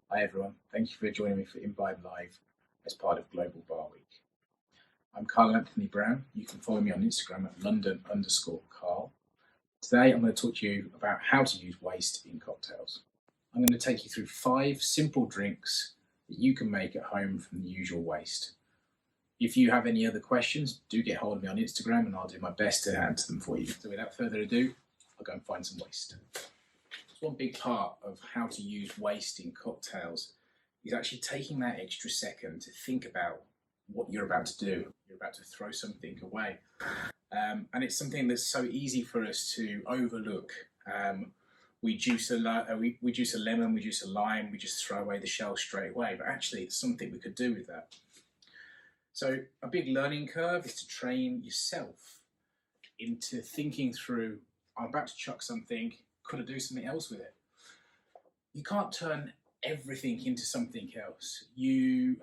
Hi everyone, thank you for joining me for Imbibe Live as part of Global Bar Week. I'm Carl Anthony Brown. You can follow me on Instagram at London_Carl. Today I'm going to talk to you about how to use waste in cocktails. I'm going to take you through 5 simple drinks that you can make at home from the usual waste. If you have any other questions, do get hold of me on Instagram and I'll do my best to answer them for you. So without further ado, I'll go and find some waste. One big part of how to use waste in cocktails is actually taking that extra second to think about what you're about to do. You're about to throw something away. And it's something that's so easy for us to overlook. We juice a lemon, we juice a lime, we just throw away the shell straight away. But actually, it's something we could do with that. So a big learning curve is to train yourself into thinking through, I'm about to chuck something, could I do something else with it? You can't turn everything into something else. You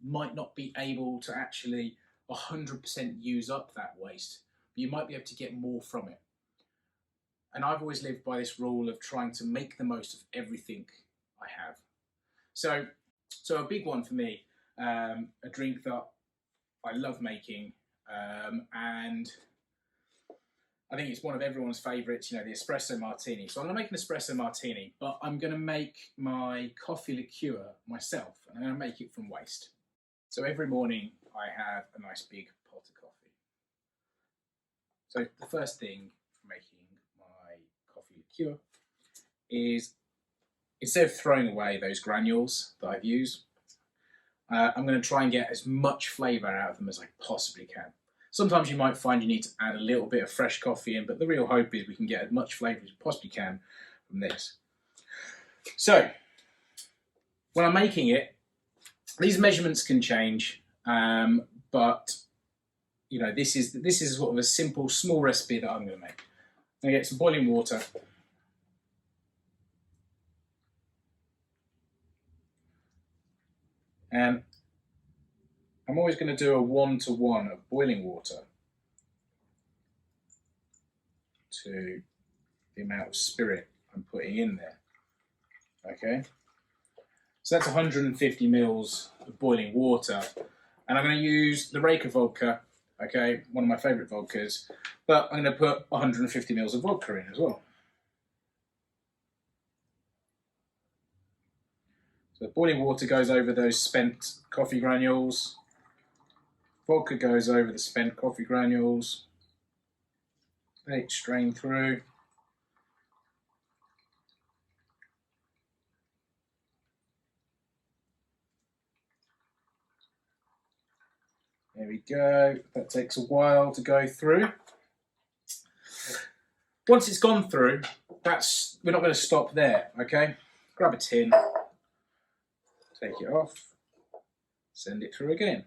might not be able to actually 100% use up that waste, but you might be able to get more from it. And I've always lived by this rule of trying to make the most of everything I have. So a big one for me, a drink that I love making, and I think it's one of everyone's favourites, the Espresso Martini. So I'm going to make an Espresso Martini, but I'm going to make my coffee liqueur myself, and I'm going to make it from waste. So every morning I have a nice big pot of coffee. So the first thing for making my coffee liqueur is, instead of throwing away those granules that I've used, I'm going to try and get as much flavour out of them as I possibly can. Sometimes you might find you need to add a little bit of fresh coffee in, but the real hope is we can get as much flavour as we possibly can from this. So, when I'm making it, these measurements can change, but this is sort of a simple, small recipe that I'm going to make. I'm going to get some boiling water. And I'm always going to do a 1-to-1 of boiling water to the amount of spirit I'm putting in there. Okay, so that's 150 mils of boiling water, and I'm going to use the Reka vodka. Okay, one of my favourite vodkas, but I'm going to put 150 mils of vodka in as well. So the boiling water goes over those spent coffee granules. Vodka goes over the spent coffee granules. Let it strain through. There we go. That takes a while to go through. Once it's gone through, we're not going to stop there, okay? Grab a tin, take it off, send it through again.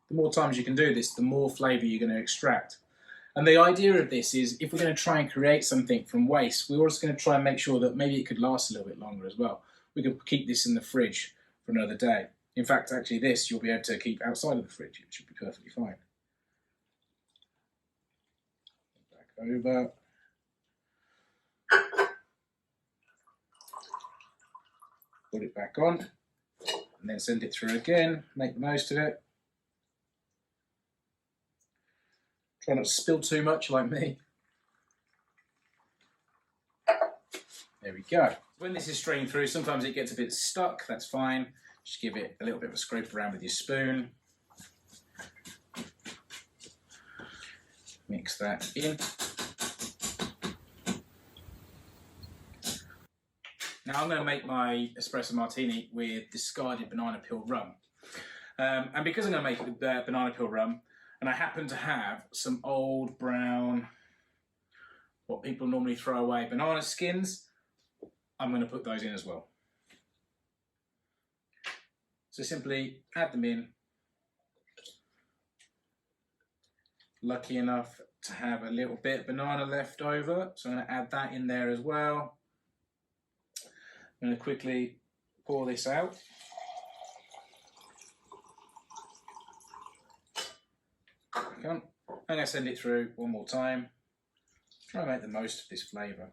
The more times you can do this, the more flavour you're going to extract. And the idea of this is, if we're going to try and create something from waste, we're also going to try and make sure that maybe it could last a little bit longer as well. We could keep this in the fridge for another day. In fact, actually this you'll be able to keep outside of the fridge. It should be perfectly fine. Back over. Put it back on, and then send it through again. Make the most of it. Try not to spill too much like me. There we go. When this is strained through, sometimes it gets a bit stuck. That's fine. Just give it a little bit of a scrape around with your spoon. Mix that in. Now I'm going to make my Espresso Martini with discarded banana peel rum. And because I'm going to make it with banana peel rum, and I happen to have some old brown, what people normally throw away, banana skins, I'm going to put those in as well. So simply add them in. Lucky enough to have a little bit of banana left over, so I'm going to add that in there as well. I'm going to quickly pour this out. I'm going to send it through one more time. Try and make the most of this flavour.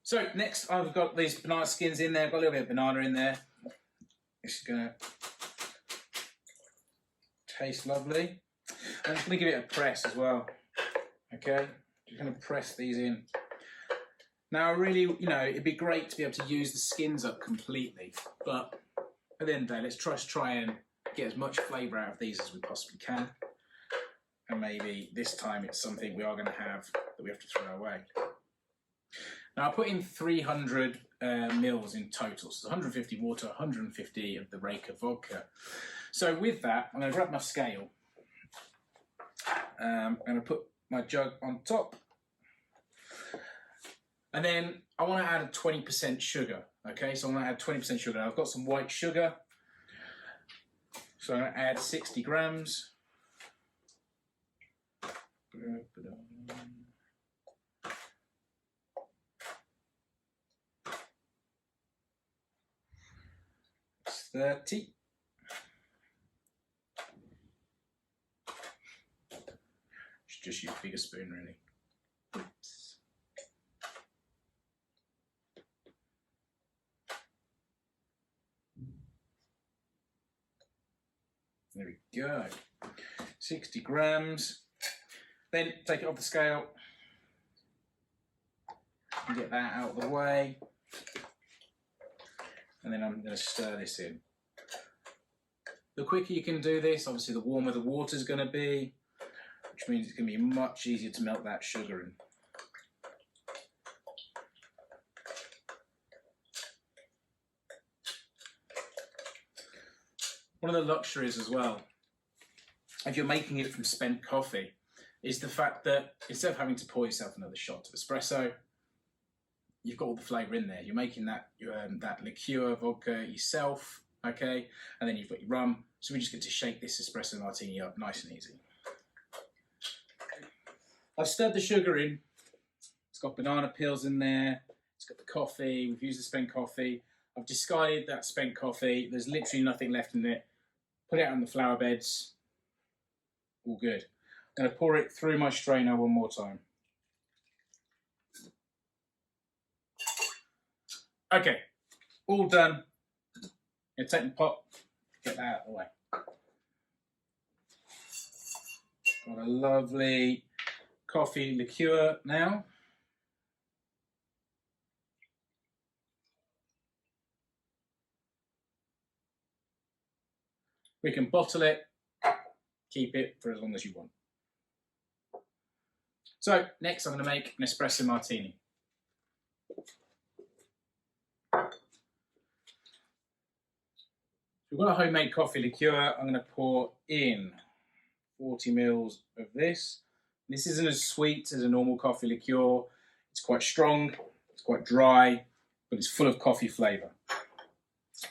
So next I've got these banana skins in there. I've got a little bit of banana in there. This is going to taste lovely. I'm just going to give it a press as well. Okay, just going to press these in. Now, really, it'd be great to be able to use the skins up completely, but at the end of the day, let's try and get as much flavour out of these as we possibly can. And maybe this time it's something we are going to have that we have to throw away. Now, I put in 300 mils in total, so 150 water, 150 of the Reka vodka. So with that, I'm going to grab my scale. I'm going to put my jug on top. And then I want to add 20% sugar, okay? So I'm going to add 20% sugar. I've got some white sugar. So I'm going to add 60 grams. It's 30. Just use a bigger spoon, really. Oops. There we go. 60 grams. Then take it off the scale and get that out of the way. And then I'm going to stir this in. The quicker you can do this, obviously the warmer the water is going to be, which means it's going to be much easier to melt that sugar in. One of the luxuries as well, if you're making it from spent coffee, is the fact that instead of having to pour yourself another shot of espresso, you've got all the flavour in there. You're making that liqueur vodka yourself, okay? And then you've got your rum. So we just get to shake this espresso martini up nice and easy. I've stirred the sugar in. It's got banana peels in there. It's got the coffee. We've used the spent coffee. I've discarded that spent coffee. There's literally nothing left in it. Put it on the flower beds. All good. I'm going to pour it through my strainer one more time. Okay, all done. I'm going to take the pot, get that out of the way. Got a lovely coffee liqueur now. We can bottle it, keep it for as long as you want. So next I'm going to make an espresso martini. We've got a homemade coffee liqueur. I'm going to pour in 40 mils of this. This isn't as sweet as a normal coffee liqueur. It's quite strong, it's quite dry, but it's full of coffee flavour.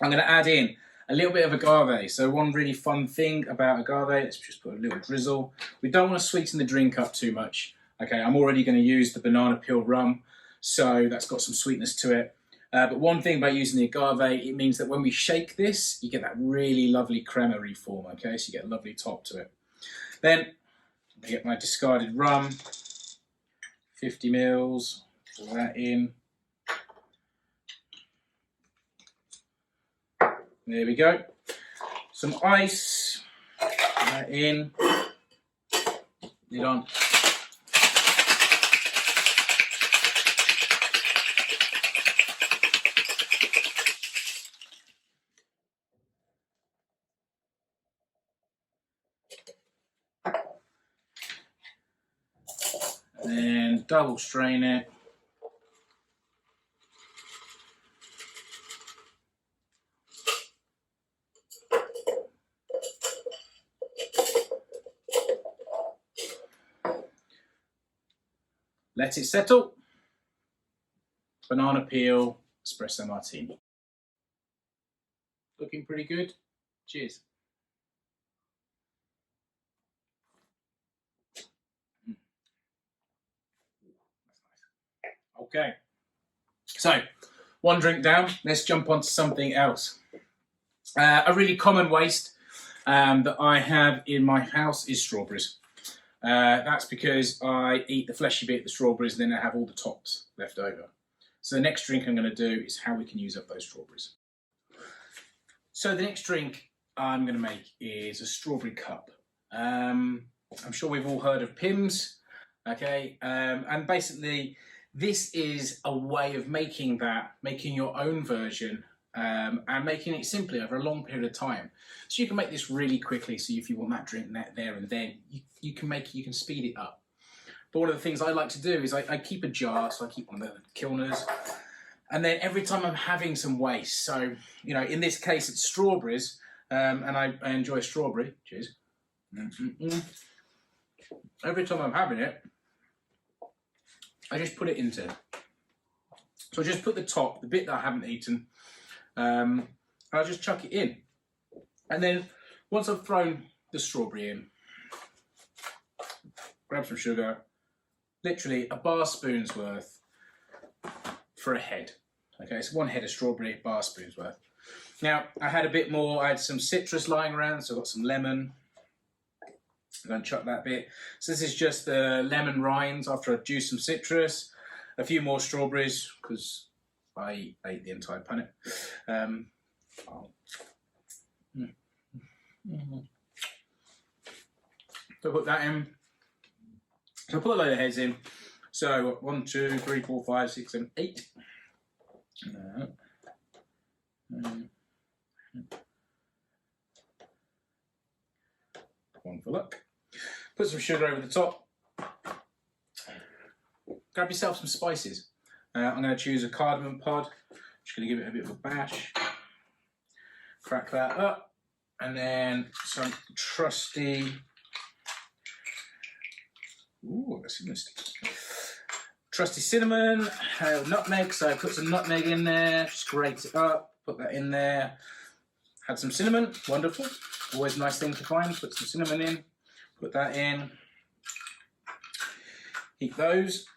I'm going to add in a little bit of agave. So one really fun thing about agave, let's just put a little drizzle. We don't want to sweeten the drink up too much. Okay, I'm already going to use the banana peel rum, so that's got some sweetness to it. But one thing about using the agave, it means that when we shake this, you get that really lovely cremery form, okay? So you get a lovely top to it. Then I get my discarded rum, 50 mils, pour that in. There we go. Some ice, put that in, lid on. And double strain it. Let it settle. Banana peel, espresso martini. Looking pretty good. Cheers. Okay, so one drink down, let's jump on to something else. A really common waste that I have in my house is strawberries. That's because I eat the fleshy bit, the strawberries, and then I have all the tops left over. So the next drink I'm going to do is how we can use up those strawberries. So the next drink I'm going to make is a strawberry cup. I'm sure we've all heard of Pimm's, okay? And basically this is a way of making your own version and making it simply over a long period of time. So you can make this really quickly. So if you want that drink there and then, you can speed it up. But one of the things I like to do is I keep a jar, so I keep one of the kilners. And then every time I'm having some waste, so, you know, in this case it's strawberries, and I enjoy strawberry, cheers. Every time I'm having it, I just put it into. So I just put the top, the bit that I haven't eaten, I'll just chuck it in. And then once I've thrown the strawberry in, grab some sugar, literally a bar spoon's worth for a head. Okay, so one head of strawberry, bar spoon's worth. Now, I had a bit more, I had some citrus lying around, so I've got some lemon. I'm going to chuck that bit. So this is just the lemon rinds after I've juiced some citrus. A few more strawberries, because I ate the entire punnet. So I put that in. So I put a load of heads in. So 1, 2, 3, 4, 5, 6, 7, 8. One for luck. Put some sugar over the top. Grab yourself some spices. I'm going to choose a cardamom pod. Just going to give it a bit of a bash. Crack that up. And then some trusty. Ooh, that's interesting. Trusty cinnamon, nutmeg. So I put some nutmeg in there. Just grate it up. Put that in there. Had some cinnamon. Wonderful. Always a nice thing to find. Put some cinnamon in. Put that in. Heat those.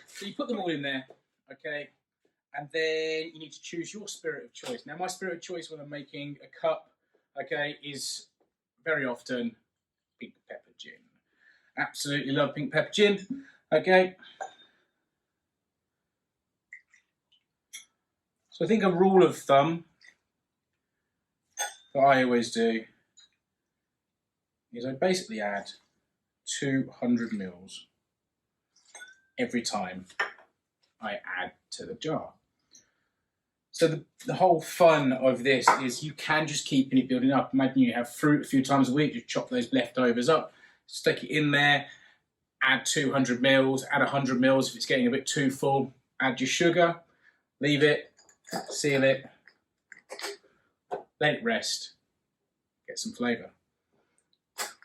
So you put them all in there, okay? And then you need to choose your spirit of choice. Now, my spirit of choice when I'm making a cup, okay, is very often pink pepper gin. Absolutely love pink pepper gin, okay? So I think a rule of thumb that I always do is I basically add 200 mils every time I add to the jar. So the whole fun of this is you can just keep it building up. Imagine you have fruit a few times a week, just chop those leftovers up, stick it in there, add 200 mils, add 100 mils if it's getting a bit too full, add your sugar, leave it, seal it, let it rest, get some flavour.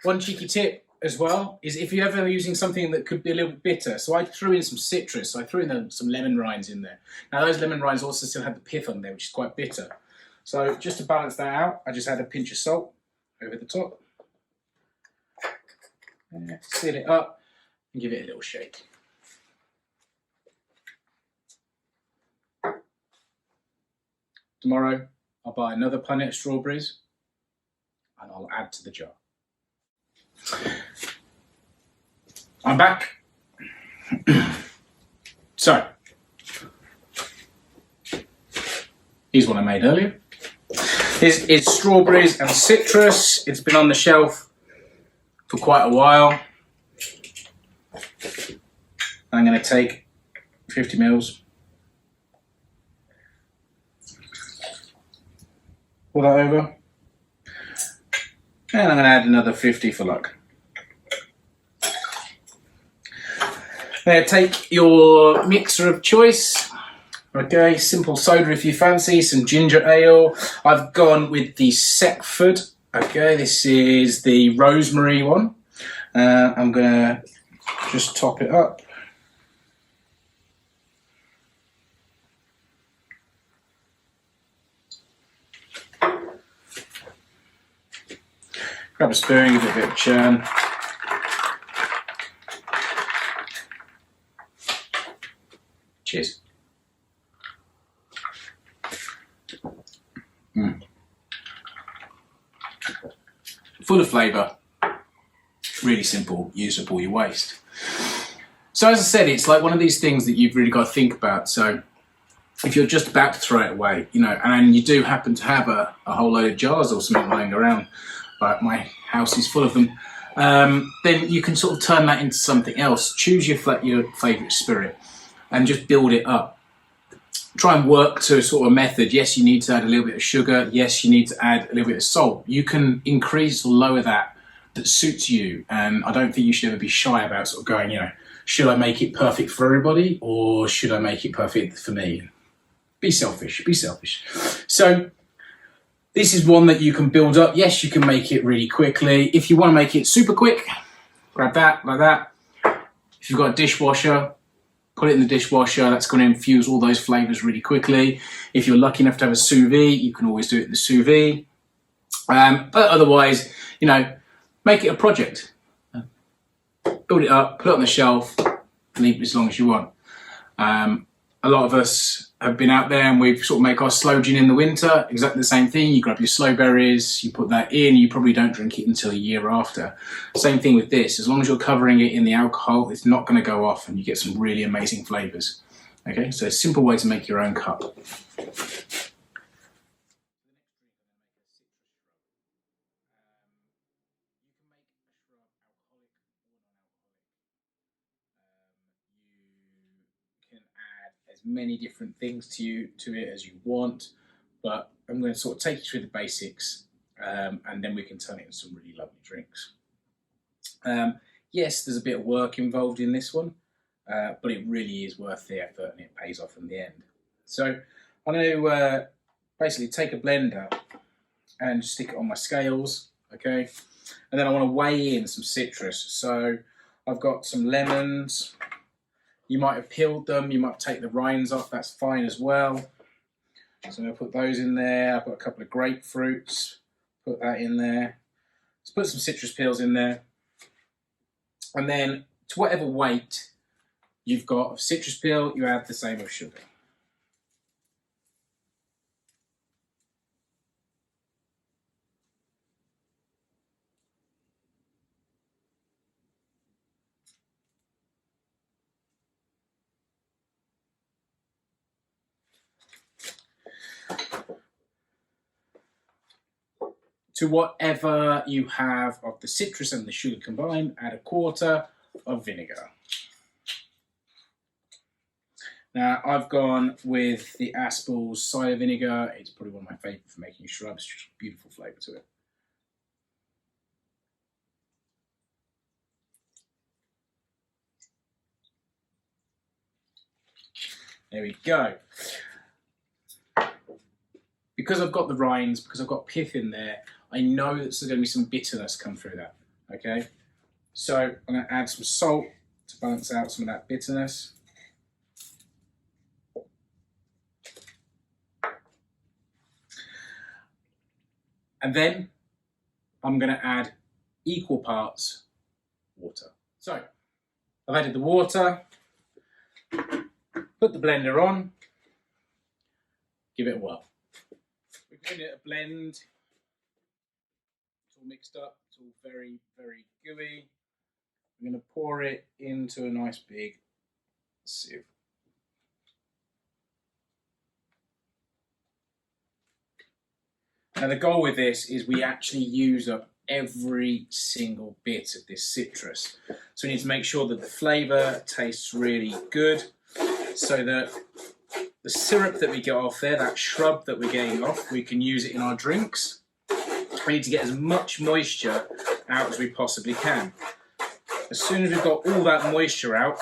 One cheeky tip as well is if you're ever using something that could be a little bit bitter, so I threw in some citrus, so I threw in some lemon rinds in there. Now those lemon rinds also still had the pith on there, which is quite bitter. So just to balance that out, I just add a pinch of salt over the top. Seal it up and give it a little shake. Tomorrow I'll buy another punnet of strawberries and I'll add to the jar. I'm back. So, here's what I made earlier. This is strawberries and citrus. It's been on the shelf for quite a while. I'm going to take 50 mils. Pull that over. And I'm going to add another 50 for luck. Now take your mixer of choice. Okay, simple soda if you fancy, some ginger ale. I've gone with the Seckford. Okay, this is the rosemary one. I'm going to just top it up. Grab a spoon, give it a bit of churn. Cheers. full of flavour, really simple, use up all your waste. So as I said, it's like one of these things that you've really got to think about. So if you're just about to throw it away, you know, and you do happen to have a whole load of jars or something lying around, like my house is full of them, then you can sort of turn that into something else. Choose your favourite spirit and just build it up. Try and work to a sort of method. Yes, you need to add a little bit of sugar. Yes, you need to add a little bit of salt. You can increase or lower that suits you. And I don't think you should ever be shy about sort of going, you know, should I make it perfect for everybody or should I make it perfect for me? Be selfish, be selfish. So this is one that you can build up. Yes, you can make it really quickly. If you want to make it super quick, grab that like that. If you've got a dishwasher, put it in the dishwasher. That's going to infuse all those flavors really quickly. If you're lucky enough to have a sous vide, you can always do it in the sous vide. But otherwise, you know, make it a project. Build it up, put it on the shelf, leave it as long as you want. A lot of us have been out there and we sort of make our sloe gin in the winter. Exactly the same thing. You grab your sloe berries, you put that in, you probably don't drink it until a year after. Same thing with this. As long as you're covering it in the alcohol, it's not going to go off and you get some really amazing flavors. Okay, so a simple way to make your own cup. As many different things to it as you want, but I'm going to sort of take you through the basics and then we can turn it into some really lovely drinks. Yes, there's a bit of work involved in this one, but it really is worth the effort and it pays off in the end. So I'm going to basically take a blender and stick it on my scales, okay? And then I want to weigh in some citrus. So I've got some lemons. You might have peeled them, you might take the rinds off, that's fine as well. So I'm going to put those in there. I've got a couple of grapefruits, put that in there. Let's put some citrus peels in there. And then to whatever weight you've got of citrus peel, you add the same of sugar. To whatever you have of the citrus and the sugar combined, add a quarter of vinegar. Now I've gone with the Aspel's cider vinegar. It's probably one of my favourite for making shrubs. Just a beautiful flavour to it. There we go. Because I've got the rinds, because I've got pith in there, I know that there's going to be some bitterness come through that, okay? So I'm going to add some salt to balance out some of that bitterness. And then I'm going to add equal parts water. So I've added the water, put the blender on, give it a whirl. We're giving it a blend. It's all mixed up. It's all very, very gooey. I'm going to pour it into a nice big sieve. Now the goal with this is we actually use up every single bit of this citrus. So we need to make sure that the flavour tastes really good so that the syrup that we get off there, that shrub that we're getting off, we can use it in our drinks. We need to get as much moisture out as we possibly can. As soon as we've got all that moisture out,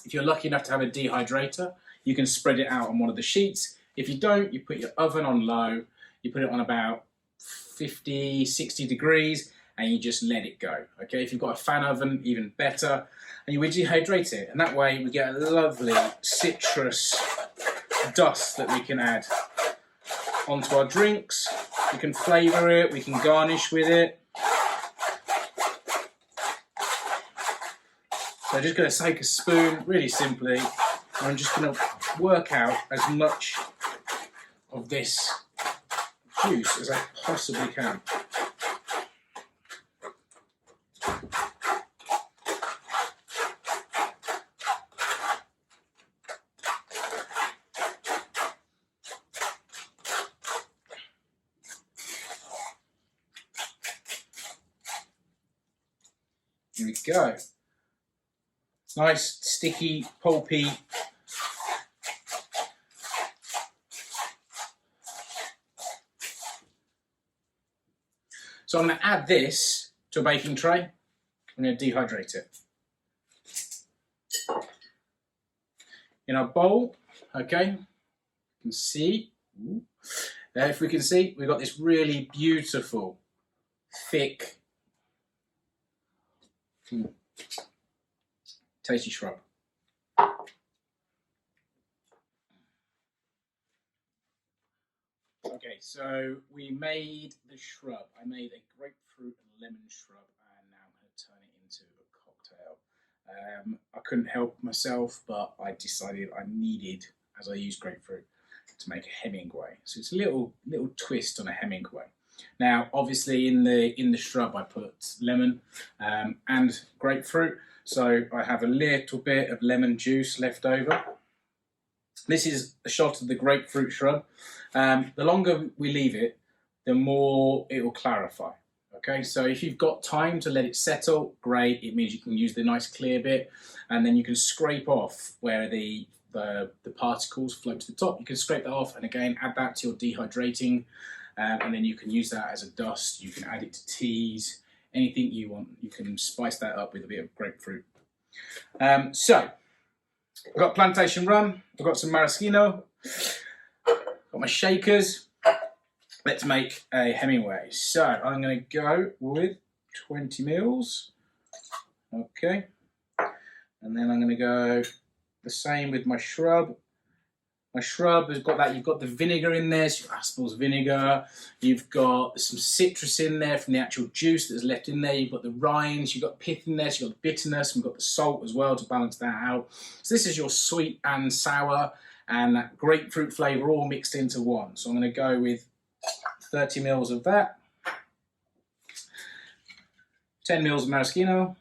if you're lucky enough to have a dehydrator, you can spread it out on one of the sheets. If you don't, you put your oven on low, you put it on about 50, 60 degrees, and you just let it go. Okay, if you've got a fan oven, even better, and you would dehydrate it, and that way we get a lovely citrus dust that we can add onto our drinks. We can flavour it, we can garnish with it. So I'm just going to take a spoon, really simply, and I'm just going to work out as much of this juice as I possibly can. Here we go. Nice, sticky, pulpy. So I'm going to add this to a baking tray. I'm going to dehydrate it. In our bowl, okay, you can see, if we can see, we've got this really beautiful, thick, tasty shrub. Okay, so we made the shrub. I made a grapefruit and lemon shrub, and now I'm going to turn it into a cocktail. I couldn't help myself, but I decided I needed, as I use grapefruit, to make a Hemingway. So it's a little twist on a Hemingway. Now, obviously, in the shrub, I put lemon and grapefruit. So I have a little bit of lemon juice left over. This is a shot of the grapefruit shrub. The longer we leave it, the more it will clarify. Okay, so if you've got time to let it settle, great. It means you can use the nice clear bit, and then you can scrape off where the particles float to the top. You can scrape that off, and again, add that to your dehydrating, and then you can use that as a dust. You can add it to teas, anything you want. You can spice that up with a bit of grapefruit. So, I've got plantation rum, I've got some maraschino, got my shakers. Let's make a Hemingway. So I'm going to go with 20 mils. Okay. And then I'm going to go the same with my shrub. My shrub has got that, you've got the vinegar in there, so Aspel's vinegar. You've got some citrus in there from the actual juice that's left in there. You've got the rinds, you've got pith in there, so you've got the bitterness, and we've got the salt as well to balance that out. So this is your sweet and sour and that grapefruit flavour all mixed into one. So I'm going to go with 30 mils of that, 10 mils of maraschino,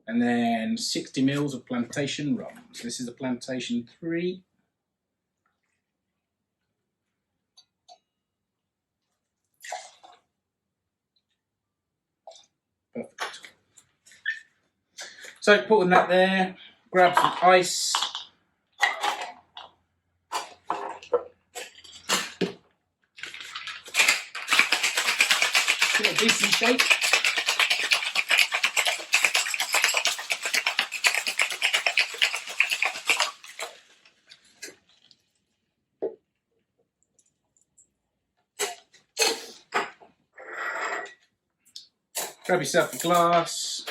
and then 60 mils of plantation rum. So this is the plantation 3. Perfect. So putting that there, grab some ice. Give it a decent shake. Grab yourself a glass.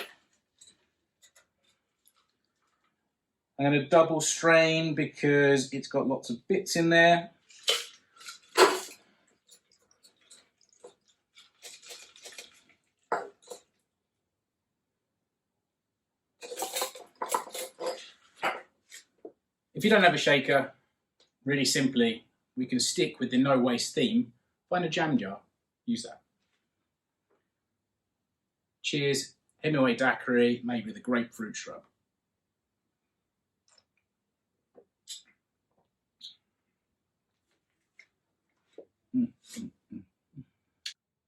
I'm going to double strain because it's got lots of bits in there. If you don't have a shaker, really simply, we can stick with the no waste theme. Find a jam jar, use that. Cheers, Hemingway daiquiri made with a grapefruit shrub.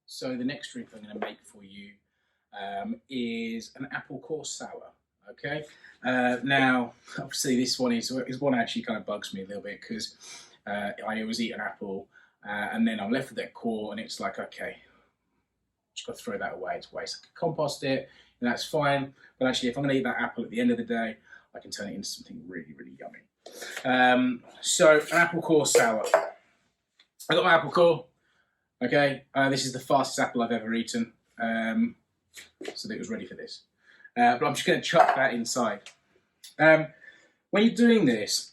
So the next drink I'm going to make for you is an apple core sour. Okay. Now, obviously, this one is one actually kind of bugs me a little bit because I always eat an apple and then I'm left with that core, and it's like, okay, just got to throw that away. It's waste. I can compost it, and that's fine. But actually, if I'm going to eat that apple at the end of the day, I can turn it into something really, really yummy. So, an apple core sour. I got my apple core. Okay, this is the fastest apple I've ever eaten, so that it was ready for this. But I'm just going to chuck that inside. When you're doing this,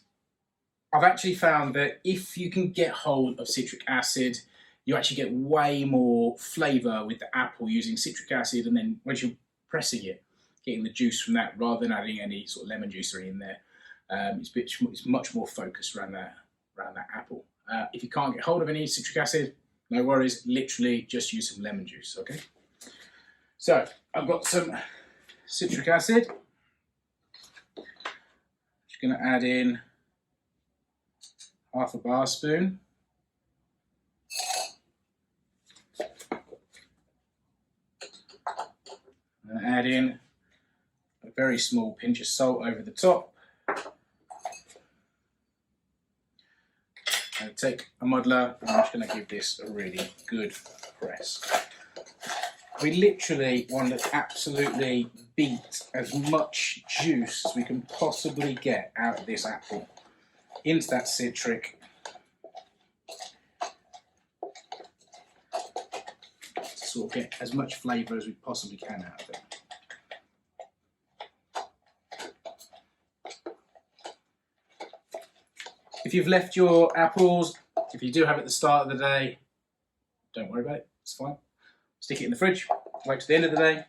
I've actually found that if you can get hold of citric acid, you actually get way more flavour with the apple using citric acid, and then once you're pressing it, getting the juice from that rather than adding any sort of lemon juice or in there. It's much more focused around that apple. If you can't get hold of any citric acid, no worries, literally just use some lemon juice, okay? So, I've got some citric acid. Just going to add in half a bar spoon. And add in a very small pinch of salt over the top. And take a muddler, and I'm just going to give this a really good press. We literally want to absolutely beat as much juice as we can possibly get out of this apple into that citric. To sort of get as much flavour as we possibly can out of it. If you've left your apples, if you do have it at the start of the day, don't worry about it, it's fine. Stick it in the fridge, wait till the end of the day,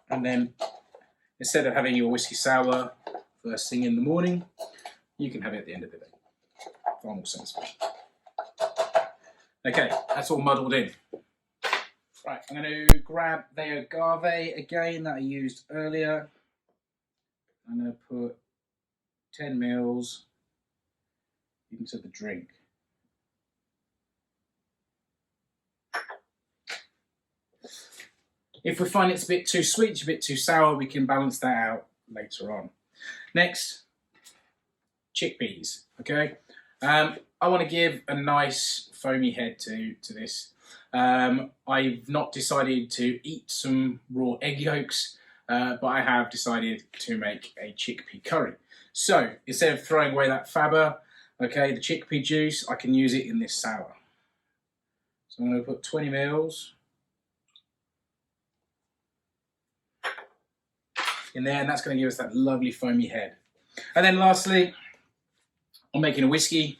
and then instead of having your whiskey sour first thing in the morning, you can have it at the end of the day. Far more sensible. Okay, that's all muddled in. Right, I'm going to grab the agave again that I used earlier. I'm going to put 10 mils into the drink. If we find it's a bit too sweet, a bit too sour, we can balance that out later on. Next, chickpeas, okay? I want to give a nice foamy head to this. I've not decided to eat some raw egg yolks, but I have decided to make a chickpea curry. So instead of throwing away that fabber, okay, the chickpea juice, I can use it in this sour. So I'm going to put 20 mils in there, and that's going to give us that lovely foamy head. And then lastly, I'm making a whiskey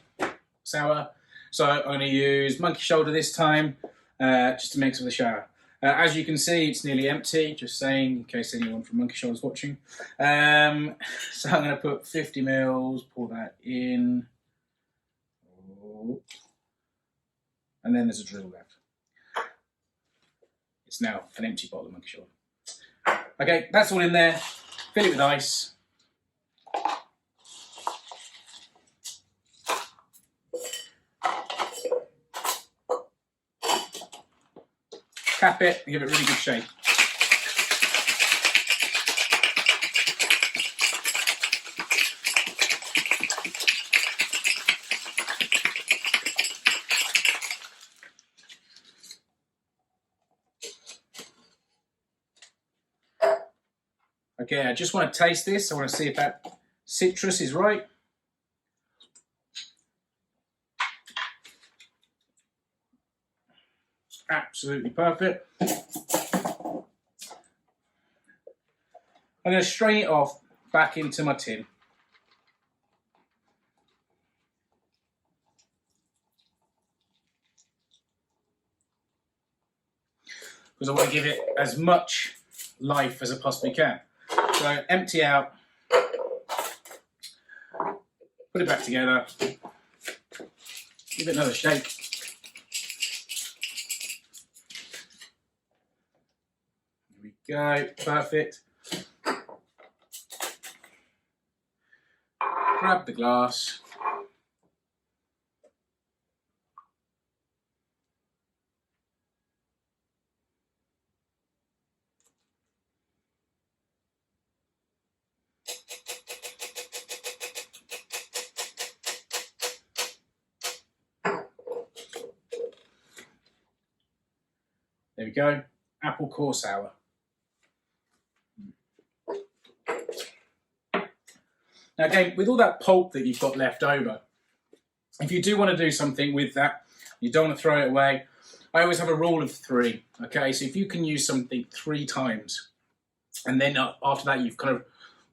sour. So I'm going to use Monkey Shoulder this time, just to mix with the shower. As you can see, it's nearly empty, just saying, in case anyone from Monkey Shoulder is watching. So I'm going to put 50 mils, pour that in. And then there's a drizzle left. It's now an empty bottle of Monkey Shoulder. Okay, that's all in there. Fill it with ice. Cap it and give it a really good shake. Okay, I just want to taste this. I want to see if that citrus is right. Absolutely perfect. I'm going to strain it off back into my tin. Because I want to give it as much life as I possibly can. So empty out, put it back together, give it another shake. There we go, perfect. Grab the glass. There we go, apple core sour. Now again, with all that pulp that you've got left over, if you do want to do something with that, you don't want to throw it away, I always have a rule of 3, okay? So if you can use something 3 times, and then after that you've kind of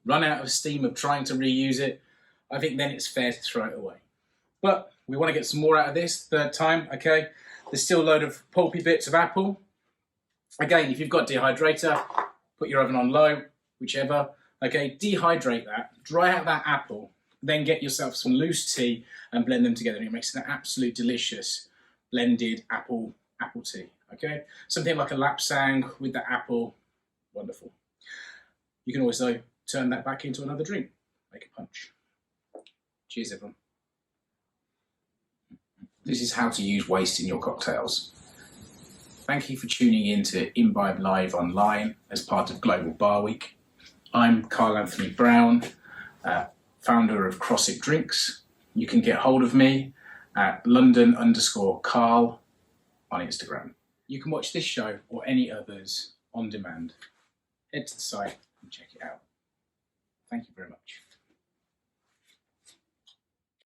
run out of steam of trying to reuse it, I think then it's fair to throw it away. But we want to get some more out of this 3rd time, okay? There's still a load of pulpy bits of apple. Again, if you've got dehydrator, put your oven on low, whichever. Okay, dehydrate that, dry out that apple, then get yourself some loose tea and blend them together. And it makes an absolute delicious blended apple tea. Okay, something like a lapsang with the apple, wonderful. You can also turn that back into another drink, make a punch. Cheers, everyone. This is how to use waste in your cocktails. Thank you for tuning in to Imbibe Live online as part of Global Bar Week. I'm Carl Anthony Brown, founder of Crossip Drinks. You can get hold of me at London_Carl on Instagram. You can watch this show or any others on demand. Head to the site and check it out. Thank you very much.